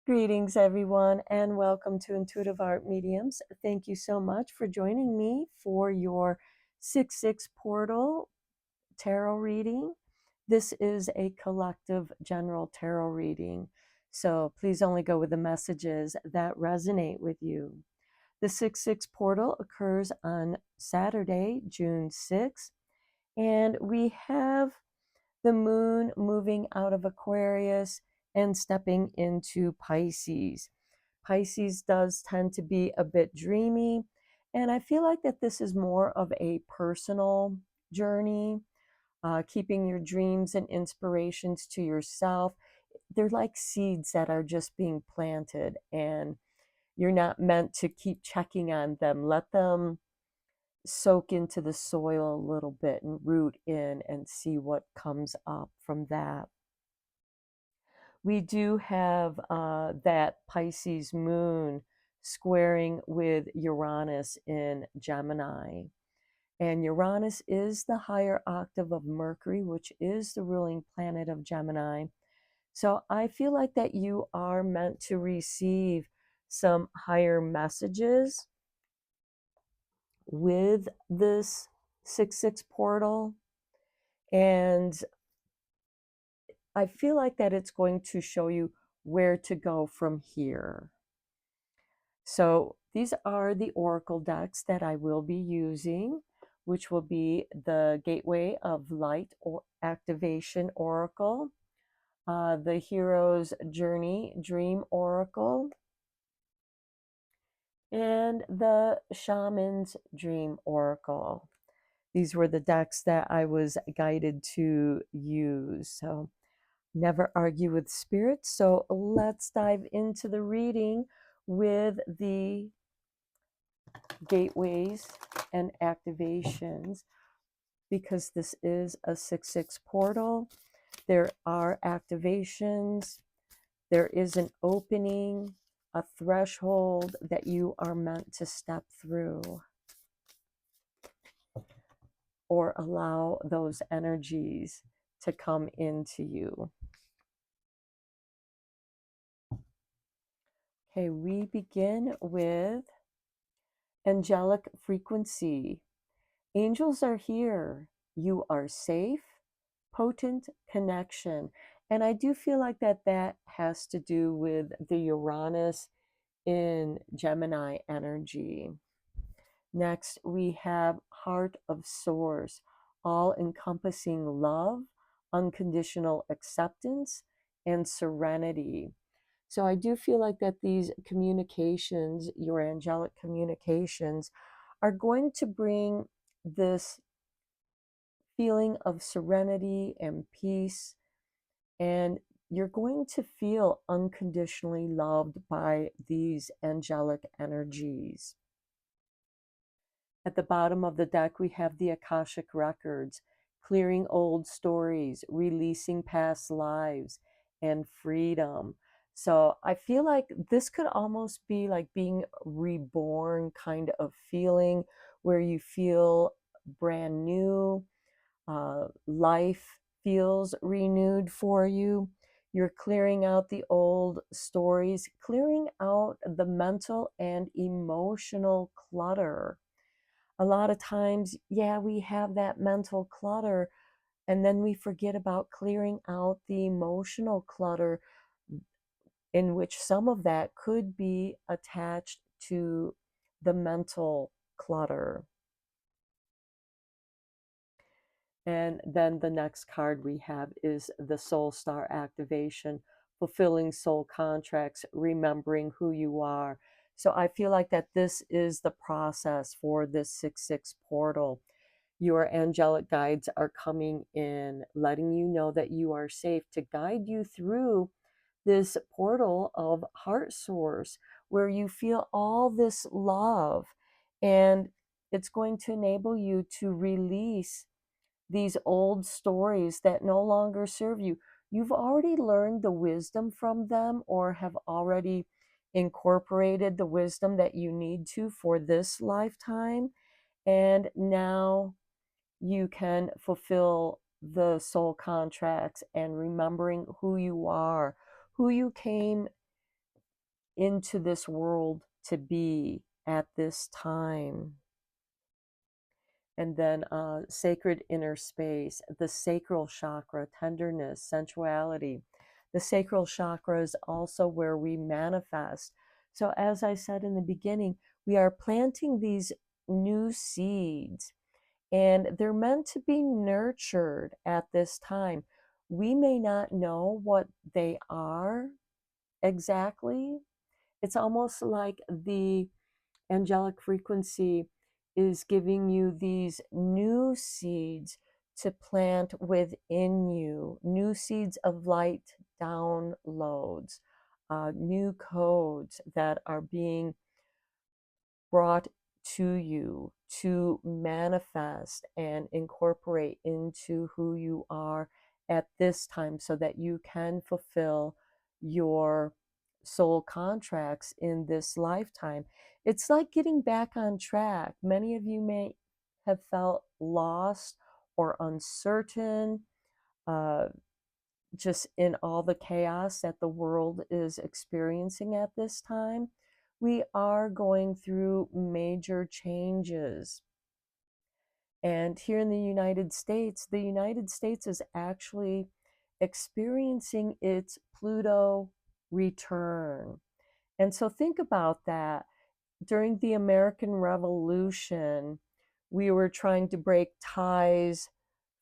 Greetings, everyone, and welcome to Intuitive Art Mediums. Thank you so much for joining me for your 6/6 portal tarot reading. This is a collective general tarot reading, so please only go with the messages that resonate with you. The 6/6 portal occurs on Saturday, June 6th, and we have the moon moving out of Aquarius and stepping into Pisces. Pisces does tend to be a bit dreamy, and I feel like that this is more of a personal journey, keeping your dreams and inspirations to yourself. They're like seeds that are just being planted, and you're not meant to keep checking on them. Let them soak into the soil a little bit and root in and see what comes up from that. We do have that Pisces moon squaring with Uranus in Gemini. And Uranus is the higher octave of Mercury, which is the ruling planet of Gemini. So I feel like that you are meant to receive some higher messages with this 6/6 portal. And I feel like that it's going to show you where to go from here. So these are the oracle decks that I will be using, which will be the Gateway of Light or Activation Oracle, the Hero's Journey Dream Oracle, and the Shaman's Dream Oracle. These were the decks that I was guided to use. So never argue with spirit. So let's dive into the reading with the gateways and activations, because this is a 6/6 portal. There are activations, there is an opening, a threshold that you are meant to step through or allow those energies to come into you. Okay, we begin with angelic frequency. Angels are here. You are safe. Potent connection. And I do feel like that has to do with the Uranus in Gemini energy. Next, we have Heart of Source, all encompassing love, unconditional acceptance, and serenity. So I do feel like that these communications, your angelic communications, are going to bring this feeling of serenity and peace, and you're going to feel unconditionally loved by these angelic energies. At the bottom of the deck, we have the Akashic Records, clearing old stories, releasing past lives, and freedom. So I feel like this could almost be like being reborn kind of feeling, where you feel brand new, life feels renewed for you. You're clearing out the old stories, clearing out the mental and emotional clutter. A lot of times, yeah, we have that mental clutter, and then we forget about clearing out the emotional clutter, in which some of that could be attached to the mental clutter. And then the next card we have is the Soul Star activation, fulfilling soul contracts, remembering who you are. So I feel like that this is the process for this 6/6 portal. Your angelic guides are coming in, letting you know that you are safe, to guide you through this portal of heart source, where you feel all this love, and it's going to enable you to release these old stories that no longer serve you. You've already learned the wisdom from them, or have already incorporated the wisdom that you need to for this lifetime. And now you can fulfill the soul contracts and remembering who you are, who you came into this world to be at this time. And then sacred inner space, the sacral chakra, tenderness, sensuality. The sacral chakra is also where we manifest. So, as I said in the beginning, we are planting these new seeds, and they're meant to be nurtured at this time. We may not know what they are exactly. It's almost like the angelic frequency is giving you these new seeds to plant within you, new seeds of light downloads, new codes that are being brought to you to manifest and incorporate into who you are at this time so that you can fulfill your soul contracts in this lifetime. It's like getting back on track. Many of you may have felt lost or uncertain, uh, just in all the chaos that the world is experiencing at this time. We are going through major changes. And here in the United States is actually experiencing its Pluto return. And so think about that. During the American Revolution, we were trying to break ties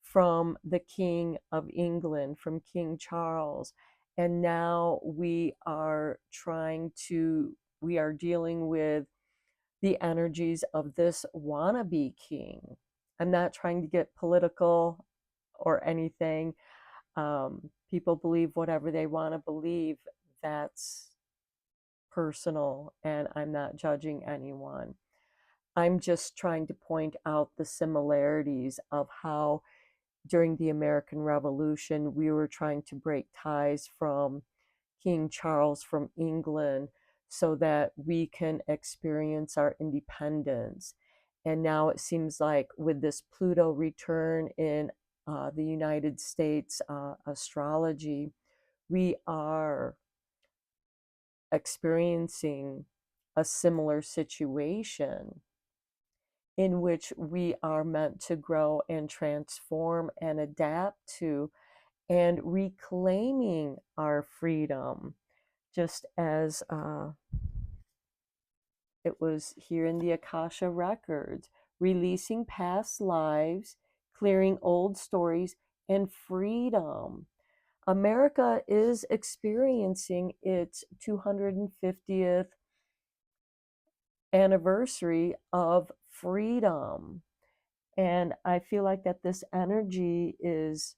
from the King of England, from King Charles. And now we are dealing with the energies of this wannabe king. I'm not trying to get political or anything. People believe whatever they want to believe. That's personal, and I'm not judging anyone. I'm just trying to point out the similarities of how during the American Revolution we were trying to break ties from King Charles from England so that we can experience our independence. And now it seems like with this Pluto return in the United States astrology, we are experiencing a similar situation in which we are meant to grow and transform and adapt to and reclaiming our freedom, just as it was here in the Akasha Records, releasing past lives, clearing old stories, and freedom. America is experiencing its 250th anniversary of freedom. And I feel like that this energy is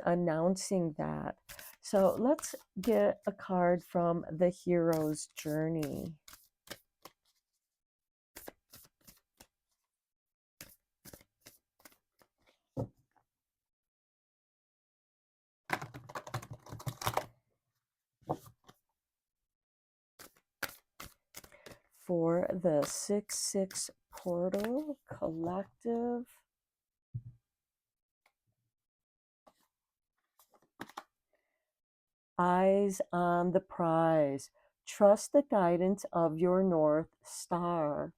announcing that. So let's get a card from the hero's journey. For the 6-6 portal collective, eyes on the prize. Trust the guidance of your North Star.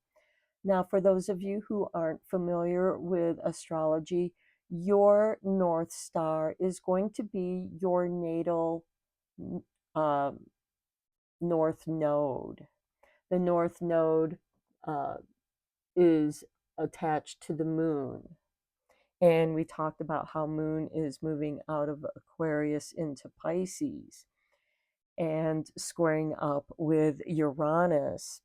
Now, for those of you who aren't familiar with astrology, your North Star is going to be your natal North Node. The North Node uh, is attached to the moon. And we talked about how moon is moving out of Aquarius into Pisces and squaring up with Uranus.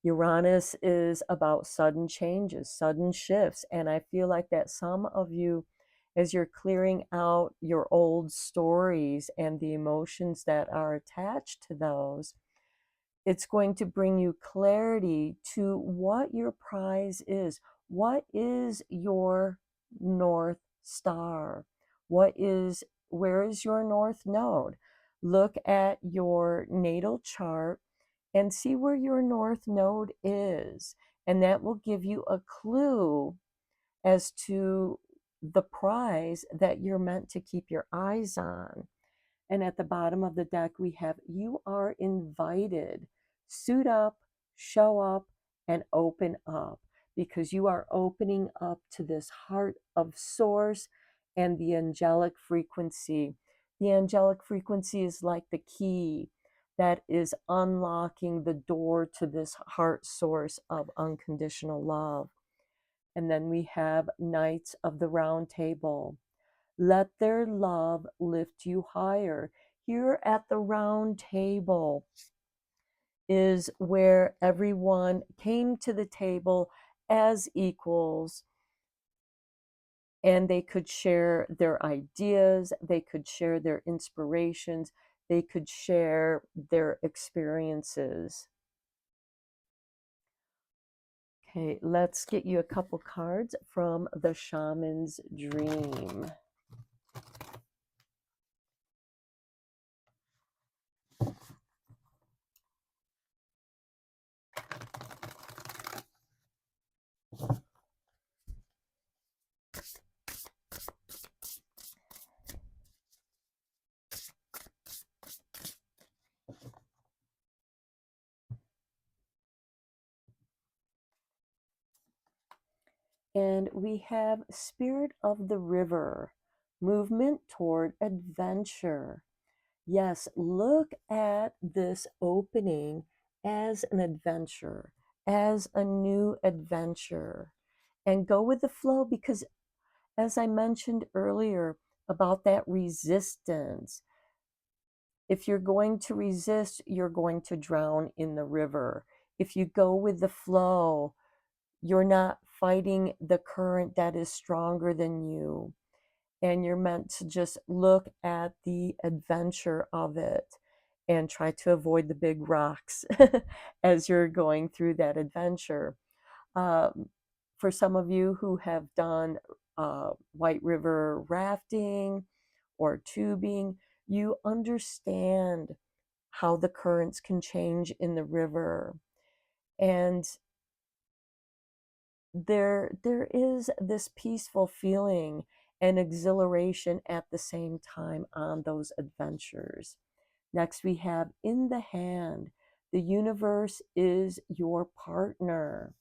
Uranus is about sudden changes, sudden shifts. And I feel like that some of you, as you're clearing out your old stories and the emotions that are attached to those, it's going to bring you clarity to what your prize is. What is your North Star? Where is your North Node? Look at your natal chart and see where your North Node is. And that will give you a clue as to the prize that you're meant to keep your eyes on. And at the bottom of the deck, we have you are invited. Suit up, show up, and open up, because you are opening up to this heart of source and the angelic frequency. The angelic frequency is like the key that is unlocking the door to this heart source of unconditional love. And then we have Knights of the Round Table. Let their love lift you higher. Here at the round table is where everyone came to the table as equals, and they could share their ideas, they could share their inspirations, they could share their experiences. Okay, let's get you a couple cards from the Shaman's Dream. And we have Spirit of the River, movement toward adventure. Yes, look at this opening as an adventure, as a new adventure, and go with the flow, because as I mentioned earlier about that resistance, if you're going to resist, you're going to drown in the river. If you go with the flow, you're not fighting the current that is stronger than you. And you're meant to just look at the adventure of it and try to avoid the big rocks as you're going through that adventure. Um, for some of you who have done White River rafting or tubing, you understand how the currents can change in the river. And there is this peaceful feeling and exhilaration at the same time on those adventures. Next, we have In the Hand. The universe is your partner.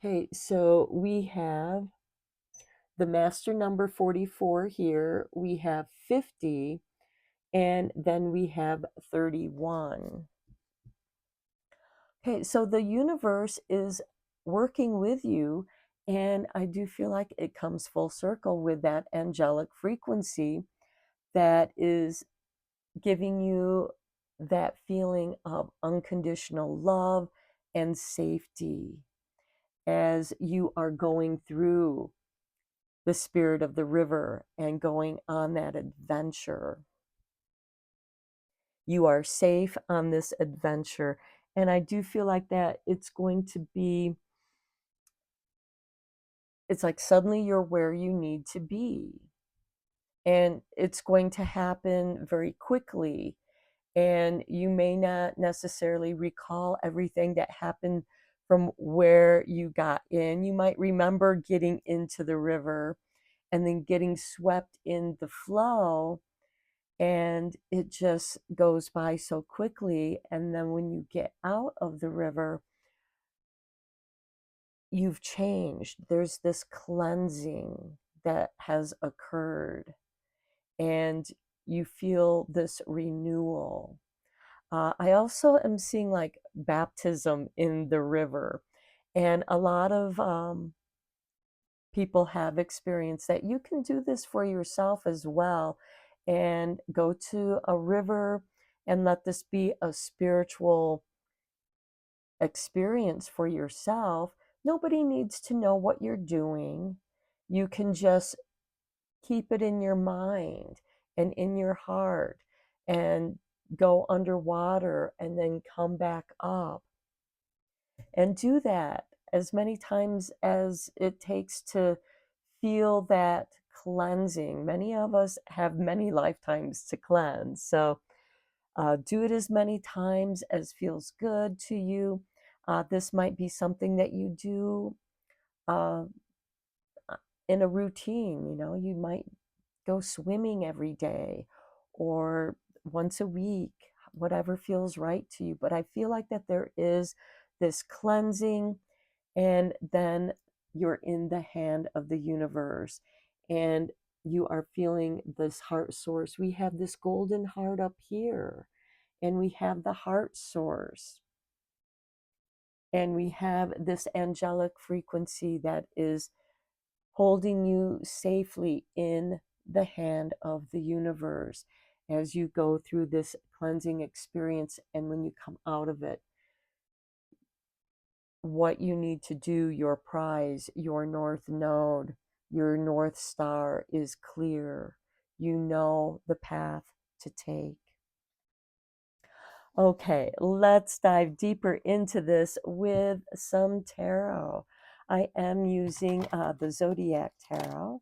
Okay, so we have the master number 44 here. We have 50, and then we have 31. Okay, so the universe is working with you, and I do feel like it comes full circle with that angelic frequency that is giving you that feeling of unconditional love and safety as you are going through the spirit of the river and going on that adventure. You are safe on this adventure. And I do feel like that it's going to be, it's like suddenly you're where you need to be. And it's going to happen very quickly. And you may not necessarily recall everything that happened from where you got in. You might remember getting into the river and then getting swept in the flow, and it just goes by so quickly. And then when you get out of the river, you've changed. There's this cleansing that has occurred, and you feel this renewal. I also am seeing like baptism in the river, and a lot of people have experienced that. You can do this for yourself as well, and go to a river and let this be a spiritual experience for yourself. Nobody needs to know what you're doing. You can just keep it in your mind and in your heart and go underwater and then come back up, and do that as many times as it takes to feel that cleansing. Many of us have many lifetimes to cleanse. So do it as many times as feels good to you. This might be something that you do uh, in a routine. You know, you might go swimming every day, or once a week, whatever feels right to you. But I feel like that there is this cleansing, and then you're in the hand of the universe, and you are feeling this heart source. We have this golden heart up here, and we have the heart source, and we have this angelic frequency that is holding you safely in the hand of the universe as you go through this cleansing experience. And when you come out of it, what you need to do, your prize, your north node, your north star is clear. You know the path to take. Okay, let's dive deeper into this with some tarot. I am using the Zodiac Tarot.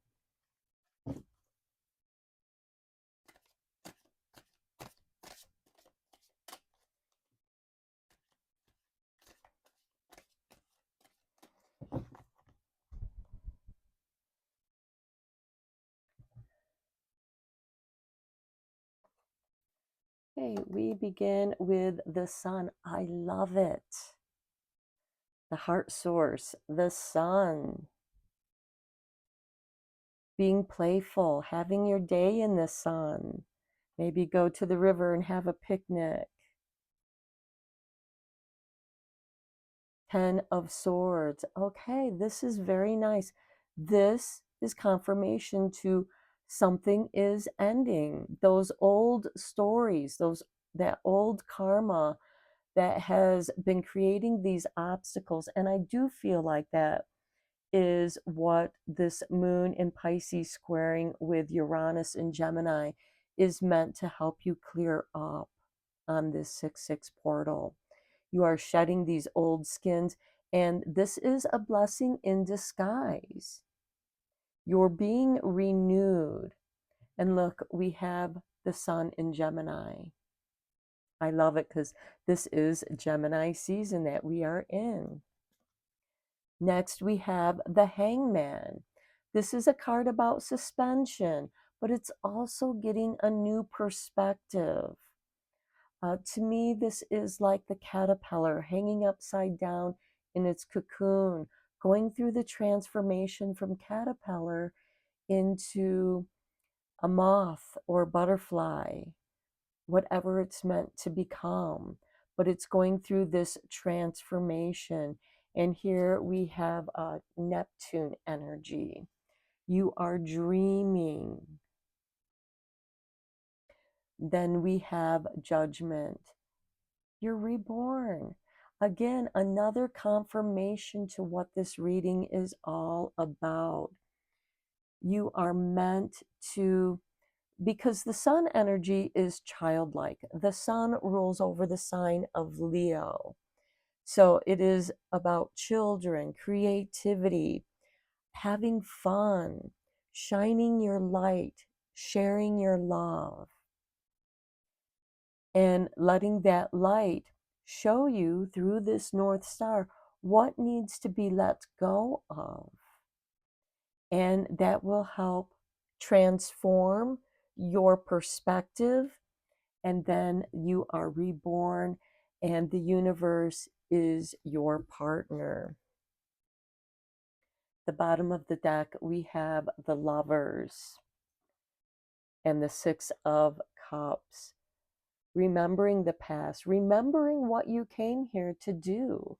Okay, we begin with the sun. I love it. The heart source, the sun. Being playful, having your day in the sun. Maybe go to the river and have a picnic. 10 of Swords. Okay, this is very nice. This is confirmation to something is ending. Those old stories, that old karma that has been creating these obstacles. And I do feel like that is what this moon in Pisces squaring with Uranus in Gemini is meant to help you clear up on this 6-6 portal. You are shedding these old skins, and this is a blessing in disguise. You're being renewed. And look, we have the sun in Gemini. I love it because this is Gemini season that we are in. Next, we have the Hangman. This is a card about suspension, but it's also getting a new perspective. To me, this is like the caterpillar hanging upside down in its cocoon, going through the transformation from caterpillar into a moth or butterfly, whatever it's meant to become. But it's going through this transformation. And here we have Neptune energy. You are dreaming. Then we have Judgment. You're reborn. Again, another confirmation to what this reading is all about. You are meant to, because the sun energy is childlike. The sun rules over the sign of Leo. So it is about children, creativity, having fun, shining your light, sharing your love, and letting that light show you through this North Star what needs to be let go of. And that will help transform your perspective. And then you are reborn, and the universe is your partner. The bottom of the deck, we have the Lovers and the Six of Cups. Remembering the past, remembering what you came here to do.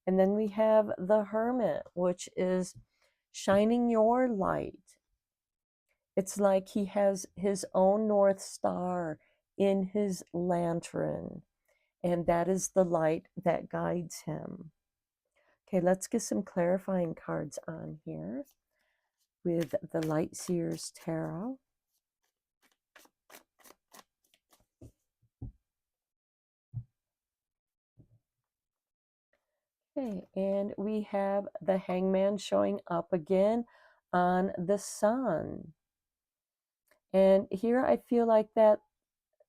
And then we have the Hermit, which is shining your light. It's like he has his own North Star in his lantern, and that is the light that guides him. Okay, let's get some clarifying cards on here with the Light Seers Tarot. Okay, and we have the Hangman showing up again on the sun. And here I feel like that,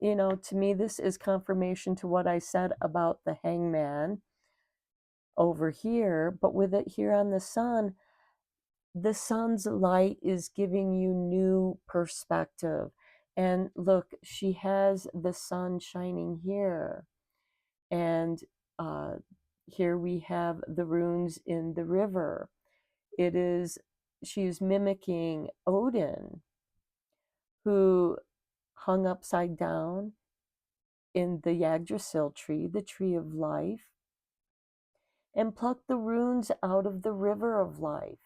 to me, this is confirmation to what I said about the Hangman over here. But with it here on the sun's light is giving you new perspective. And look, she has the sun shining here. And here we have the runes in the river. It is, she's mimicking Odin, who hung upside down in the Yggdrasil tree, the tree of life, and plucked the runes out of the river of life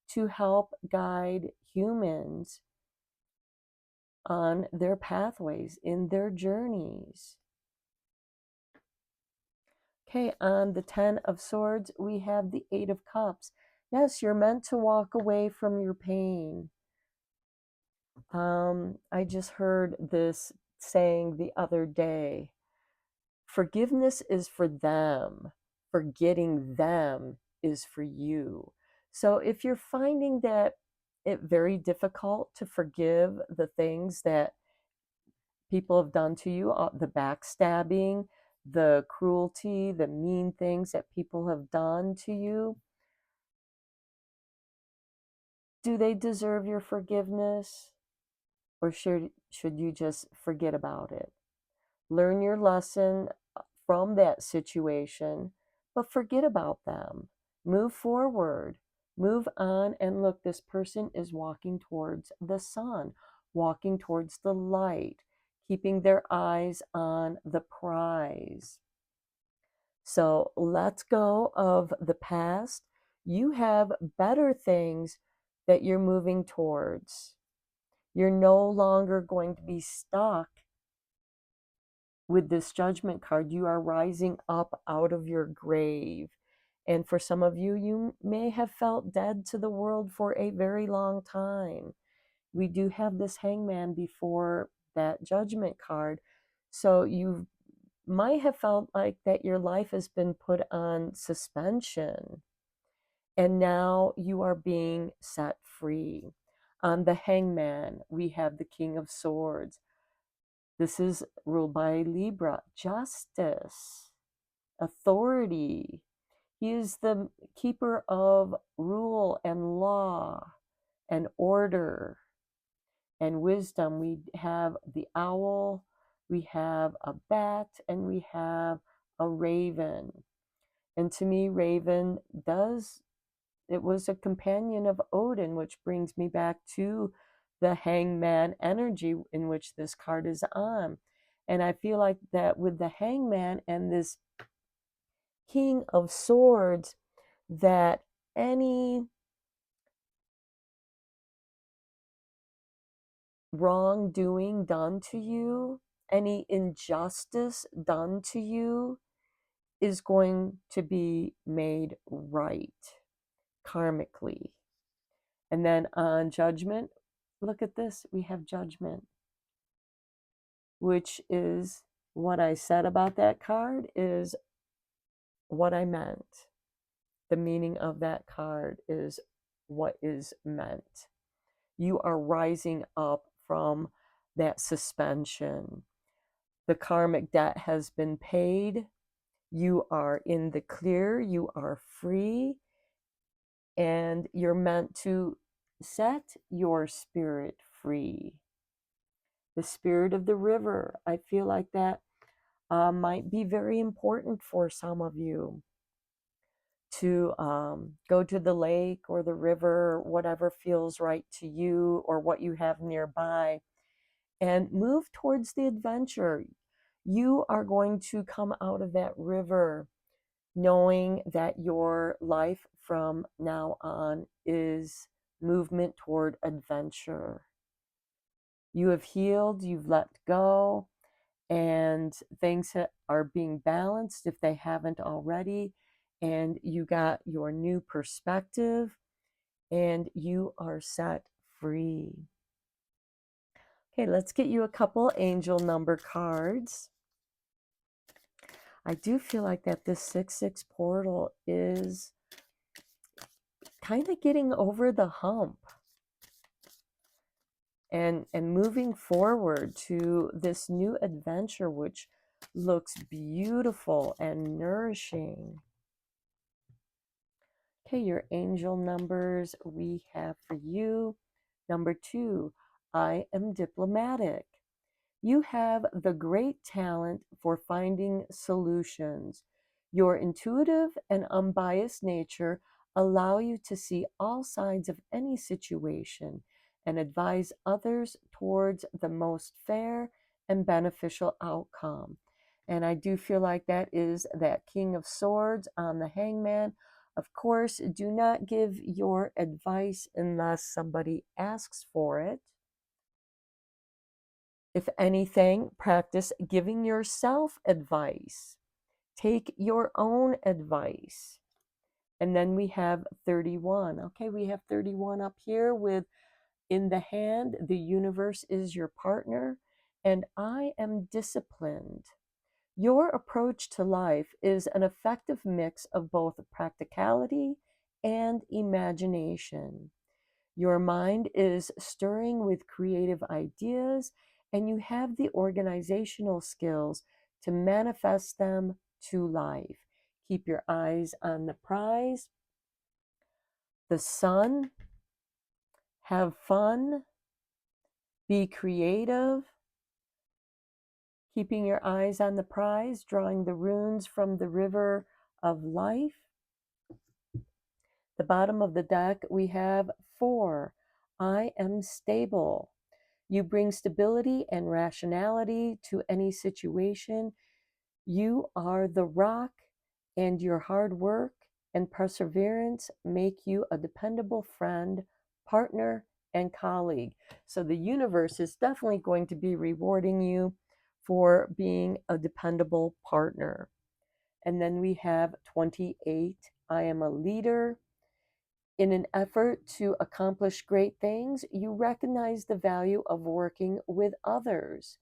to help guide humans on their pathways, in their journeys. Okay, on the 10 of Swords, we have the 8 of Cups. Yes, you're meant to walk away from your pain. I just heard this saying the other day. Forgiveness is for them. Forgetting them is for you. So if you're finding that it very difficult to forgive the things that people have done to you, the backstabbing, the cruelty, the mean things that people have done to you, do they deserve your forgiveness? Or should you just forget about it? Learn your lesson from that situation, but forget about them. Move forward, move on, and look, this person is walking towards the sun, walking towards the light, keeping their eyes on the prize. So let's go of the past. You have better things that you're moving towards. You're no longer going to be stuck with this Judgment card. You are rising up out of your grave. And for some of you, you may have felt dead to the world for a very long time. We do have this Hangman before that Judgment card. So you might have felt like that your life has been put on suspension. And now you are being set free. On the Hangman, we have the King of Swords. This is ruled by Libra. Justice, authority. He is the keeper of rule and law and order and wisdom. We have the owl, we have a bat, and we have a raven. And to me, raven it was a companion of Odin, which brings me back to the Hangman energy in which this card is on. And I feel like that with the Hangman and this King of Swords, that any wrongdoing done to you, any injustice done to you, is going to be made right karmically. And then on Judgment, look at this, we have Judgment, which is what I said about that card is what I meant. The meaning of that card is what is meant. You are rising up from that suspension. The karmic debt has been paid. You are in the clear. You are free. And you're meant to set your spirit free. The spirit of the river. I feel like that might be very important for some of you to go to the lake or the river, whatever feels right to you or what you have nearby, and move towards the adventure. You are going to come out of that river knowing that your life from now on is movement toward adventure. You have healed, you've let go, and things are being balanced if they haven't already, and you got your new perspective, and you are set free. Okay, let's get you a couple angel number cards. I do feel like that this 6-6 portal is kind of getting over the hump and moving forward to this new adventure, which looks beautiful and nourishing. Okay, your angel numbers we have for you. Number 2, I am diplomatic. You have the great talent for finding solutions. Your intuitive and unbiased nature allow you to see all sides of any situation and advise others towards the most fair and beneficial outcome. And I do feel like that is that King of Swords on the Hangman. Of course, do not give your advice unless somebody asks for it. If anything, practice giving yourself advice. Take your own advice. And then we have 31. Okay, we have 31 up here with in the hand, the universe is your partner, and I am disciplined. Your approach to life is an effective mix of both practicality and imagination. Your mind is stirring with creative ideas, and you have the organizational skills to manifest them to life. Keep your eyes on the prize, the sun, have fun, be creative, keeping your eyes on the prize, drawing the runes from the river of life. The bottom of the deck, we have 4. I am stable. You bring stability and rationality to any situation. You are the rock, and your hard work and perseverance make you a dependable friend, partner, and colleague. So the universe is definitely going to be rewarding you for being a dependable partner. And then we have 28. I am a leader. In an effort to accomplish great things, you recognize the value of working with others.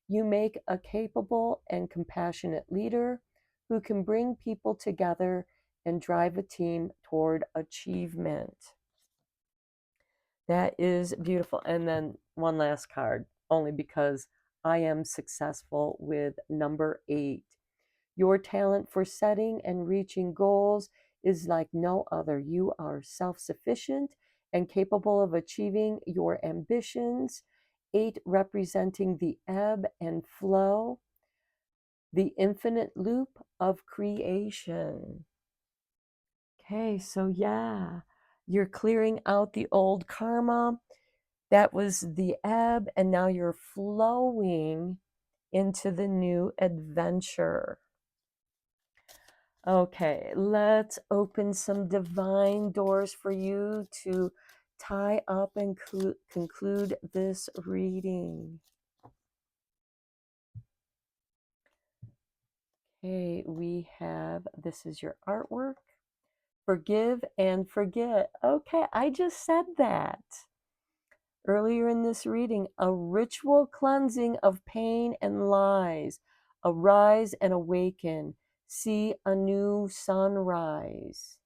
You make a capable and compassionate leader who can bring people together and drive a team toward achievement. That is beautiful. And then one last card, only because I am successful with number 8. Your talent for setting and reaching goals is like no other. You are self sufficient and capable of achieving your ambitions. 8 representing the ebb and flow, the infinite loop of creation. Okay, so yeah, you're clearing out the old karma. That was the ebb, and now you're flowing into the new adventure. Okay, let's open some divine doors for you to tie up and conclude this reading. Okay, we have, this is your artwork. Forgive and forget. Okay, I just said that earlier in this reading. A ritual cleansing of pain and lies. Arise and awaken. See a new sunrise.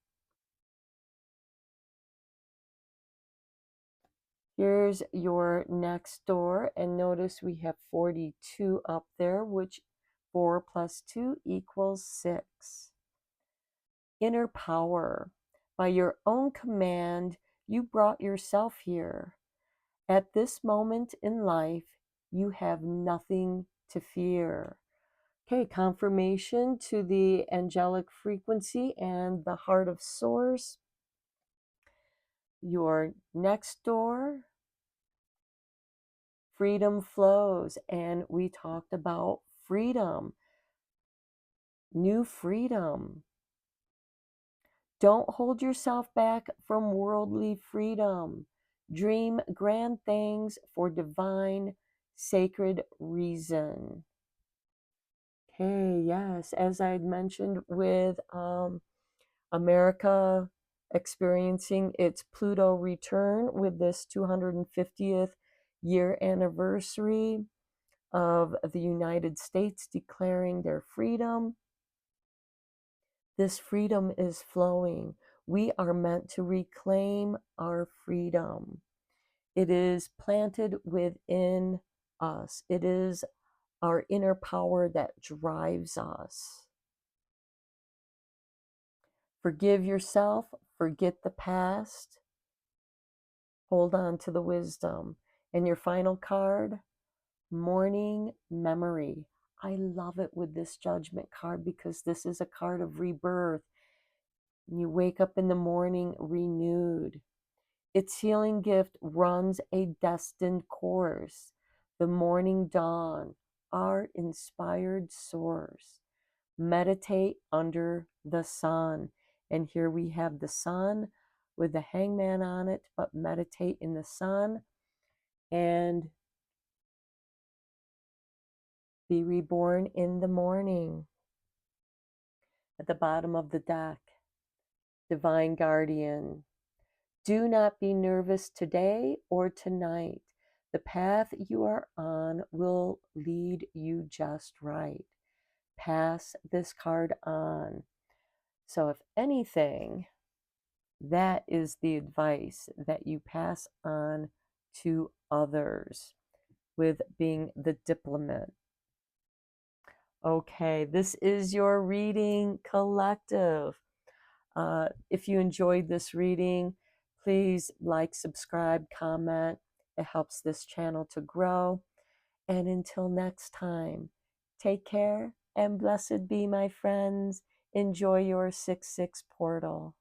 Here's your next door, and notice we have 42 up there, which 4 plus 2 equals 6. Inner power. By your own command, you brought yourself here. At this moment in life, you have nothing to fear. Okay, confirmation to the angelic frequency and the heart of source. Your next door, freedom flows, and we talked about freedom, new freedom. Don't hold yourself back from worldly freedom. Dream grand things for divine, sacred reason. Okay, yes, as I had mentioned with America experiencing its Pluto return with this 250th year anniversary of the United States declaring their freedom. This freedom is flowing. We are meant to reclaim our freedom. It is planted within us. It is our inner power that drives us. Forgive yourself, forget the past, hold on to the wisdom. And your final card, Morning memory. I love it with this Judgment card because this is a card of rebirth. You wake up in the morning renewed. Its healing gift runs a destined course. The morning dawn, our inspired source. Meditate under the sun. And here we have the sun with the hangman on it, but meditate in the sun and be reborn in the morning. At the bottom of the deck, Divine Guardian. Do not be nervous today or tonight. The path you are on will lead you just right. Pass this card on. So, if anything, that is the advice that you pass on to others with being the diplomat. Okay, this is your reading collective. If you enjoyed this reading, please like, subscribe, comment. It helps this channel to grow. And until next time, take care and blessed be, my friends. Enjoy your 6/6 portal.